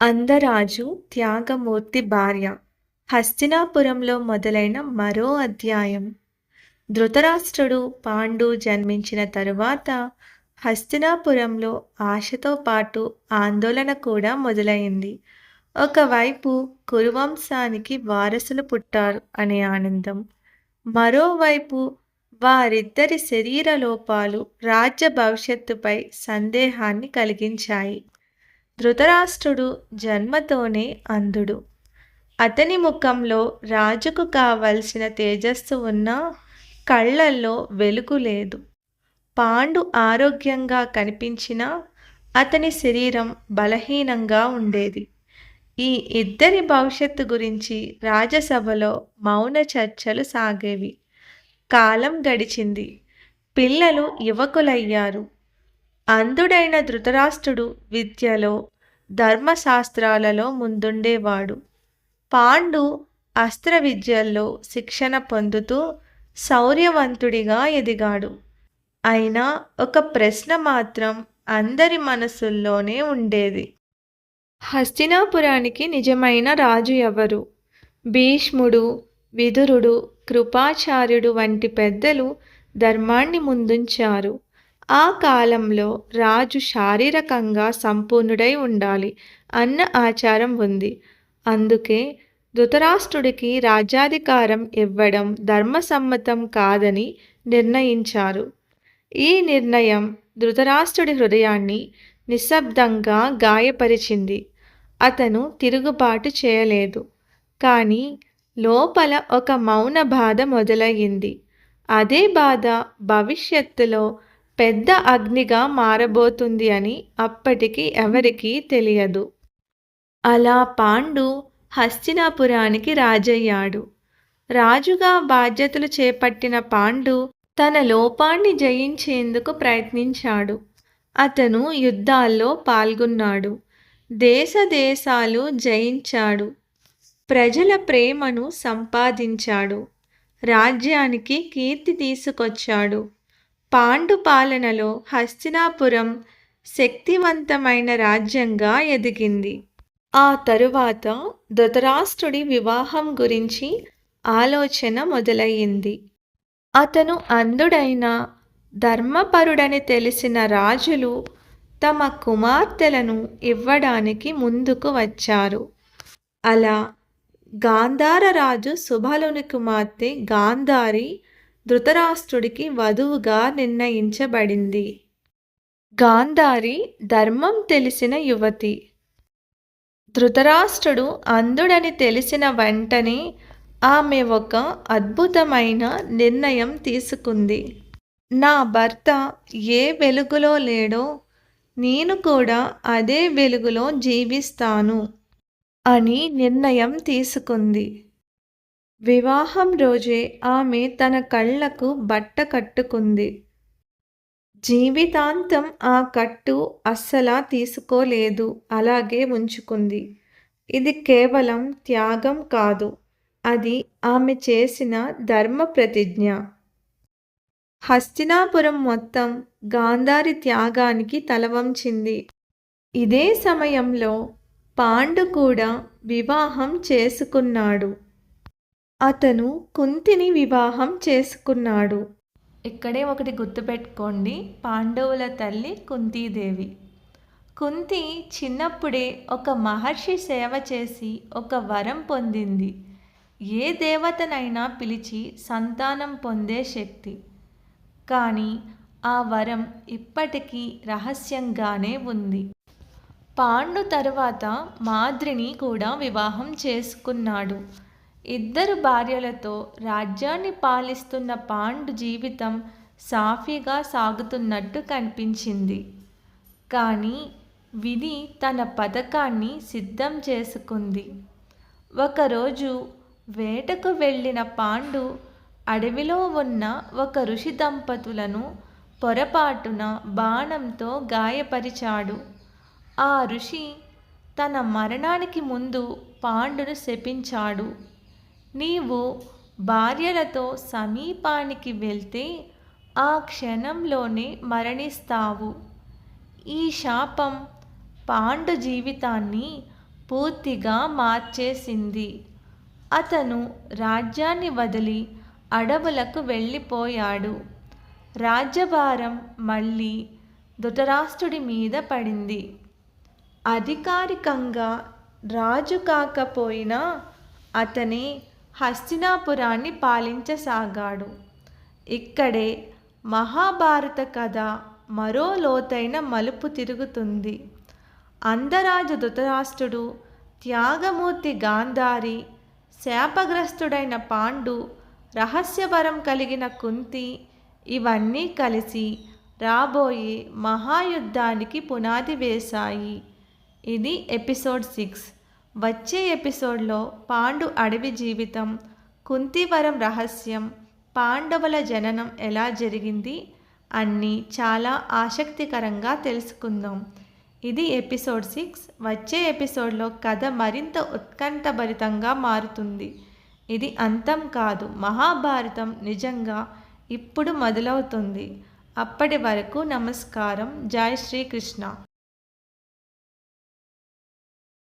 అందరాజు త్యాగమూర్తి భార్య హస్తినాపురంలో మొదలైన మరో అధ్యాయం. ధృతరాష్ట్రుడు పాండు జన్మించిన తరువాత హస్తినాపురంలో ఆశతో పాటు ఆందోళన కూడా మొదలైంది. ఒకవైపు కురువంశానికి వారసులు పుట్టారు అనే ఆనందం, మరోవైపు వారిద్దరి శరీర లోపాలు రాజ్య భవిష్యత్తుపై సందేహాన్ని కలిగించాయి. ధృతరాష్ట్రుడు జన్మతోనే అంధుడు. అతని ముఖంలో రాజుకు కావలసిన తేజస్సు ఉన్నా కళ్ళల్లో వెలుగు లేదు. పాండు ఆరోగ్యంగా కనిపించినా అతని శరీరం బలహీనంగా ఉండేది. ఈ ఇద్దరి భవిష్యత్తు గురించి రాజసభలో మౌన చర్చలు సాగేవి. కాలం గడిచింది. పిల్లలు యువకులయ్యారు. అంధుడైన ధృతరాష్ట్రుడు విద్యలో, ధర్మశాస్త్రాలలో ముందుండేవాడు. పాండు అస్త్ర విద్యల్లో శిక్షణ పొందుతూ శౌర్యవంతుడిగా ఎదిగాడు. అయినా ఒక ప్రశ్న మాత్రం అందరి మనసుల్లోనే ఉండేది. హస్తినాపురానికి నిజమైన రాజు ఎవరు? భీష్ముడు, విదురుడు, కృపాచార్యుడు వంటి పెద్దలు ధర్మాన్ని ముందుంచారు. ఆ కాలంలో రాజు శారీరకంగా సంపూర్ణుడై ఉండాలి అన్న ఆచారం ఉంది. అందుకే ధృతరాష్ట్రుడికి రాజ్యాధికారం ఇవ్వడం ధర్మసమ్మతం కాదని నిర్ణయించారు. ఈ నిర్ణయం ధృతరాష్ట్రుడి హృదయాన్ని నిశ్శబ్దంగా గాయపరిచింది. అతను తిరుగుబాటు చేయలేదు. కానీ లోపల ఒక మౌన బాధ మొదలయ్యింది. అదే బాధ భవిష్యత్తులో పెద్ద అగ్నిగా మారబోతుంది అని అప్పటికి ఎవరికీ తెలియదు. అలా పాండు హస్తినాపురానికి రాజయ్యాడు. రాజుగా బాధ్యతలు చేపట్టిన పాండు తన లోపాన్ని జయించేందుకు ప్రయత్నించాడు. అతను యుద్ధాల్లో పాల్గొన్నాడు. దేశాలు జయించాడు. ప్రజల ప్రేమను సంపాదించాడు. రాజ్యానికి కీర్తి తీసుకొచ్చాడు. పాండు పాలనలో హస్తినాపురం శక్తివంతమైన రాజ్యంగా ఎదిగింది. ఆ తరువాత ధృతరాష్ట్రుడి వివాహం గురించి ఆలోచన మొదలయ్యింది. అతను అంధుడైన ధర్మపరుడని తెలిసిన రాజులు తమ కుమార్తెలను ఇవ్వడానికి ముందుకు వచ్చారు. అలా గాంధార రాజు సుబలుని కుమార్తె గాంధారి ధృతరాష్ట్రుడికి వధువుగా నిర్ణయించబడింది. గాంధారి ధర్మం తెలిసిన యువతి. ధృతరాష్ట్రుడు అంధుడని తెలిసిన వెంటనే ఆమె ఒక అద్భుతమైన నిర్ణయం తీసుకుంది. నా భర్త ఏ వెలుగులో లేడో నేను కూడా అదే వెలుగులో జీవిస్తాను అని నిర్ణయం తీసుకుంది. వివాహం రోజే ఆమె తన కళ్ళకు బట్ట కట్టుకుంది. జీవితాంతం ఆ కట్టు అస్సలా తీసుకోలేదు, అలాగే ఉంచుకుంది. ఇది కేవలం త్యాగం కాదు, అది ఆమె చేసిన ధర్మ ప్రతిజ్ఞ. హస్తినాపురం మొత్తం గాంధారి త్యాగానికి తలవంచింది. ఇదే సమయంలో పాండు కూడా వివాహం చేసుకున్నాడు. అతను కుంతిని వివాహం చేసుకున్నాడు. ఇక్కడే ఒకటి గుర్తుపెట్టుకోండి, పాండవుల తల్లి కుంతీదేవి. కుంతి చిన్నప్పుడే ఒక మహర్షి సేవ చేసి ఒక వరం పొందింది. ఏ దేవతనైనా పిలిచి సంతానం పొందే శక్తి. కానీ ఆ వరం ఇప్పటికీ రహస్యంగానే ఉంది. పాండు తరువాత మాద్రిని కూడా వివాహం చేసుకున్నాడు. ఇద్దరు భార్యలతో రాజ్యాన్ని పాలిస్తున్న పాండు జీవితం సాఫీగా సాగుతున్నట్టు కనిపించింది. కానీ విధి తన పథకాన్ని సిద్ధం చేసుకుంది. ఒకరోజు వేటకు వెళ్ళిన పాండు అడవిలో ఉన్న ఒక ఋషి దంపతులను పొరపాటున బాణంతో గాయపరిచాడు. ఆ ఋషి తన మరణానికి ముందు పాండును శపించాడు. నీవు భార్యలతో సమీపానికి వెళ్తే ఆ క్షణంలోనే మరణిస్తావు. ఈ శాపం పాండు జీవితాన్ని పూర్తిగా మార్చేసింది. అతను రాజ్యాన్ని వదిలి అడవులకు వెళ్ళిపోయాడు. రాజ్యభారం మళ్ళీ ధృతరాష్ట్రుడి మీద పడింది. అధికారికంగా రాజు కాకపోయినా అతనే హస్తినాపురాన్ని పాలించసాగాడు. ఇక్కడే మహాభారత కథ మరో లోతైన మలుపు తిరుగుతుంది. అందరాజు ధృతరాష్ట్రుడు, త్యాగమూర్తి గాంధారి, శాపగ్రస్తుడైన పాండు, రహస్యవరం కలిగిన కుంతి ఇవన్నీ కలిసి రాబోయే మహాయుద్ధానికి పునాది వేశాయి. ఇది ఎపిసోడ్ 6. వచ్చే ఎపిసోడ్లో పాండు అడవి జీవితం, కుంతివరం రహస్యం, పాండవుల జననం ఎలా జరిగింది అన్నీ చాలా ఆసక్తికరంగా తెలుసుకుందాం. ఇది ఎపిసోడ్ 6. వచ్చే ఎపిసోడ్లో కథ మరింత ఉత్కంఠభరితంగా మారుతుంది. ఇది అంతం కాదు, మహాభారతం నిజంగా ఇప్పుడు మొదలవుతుంది. అప్పటి వరకు నమస్కారం. జై శ్రీకృష్ణ.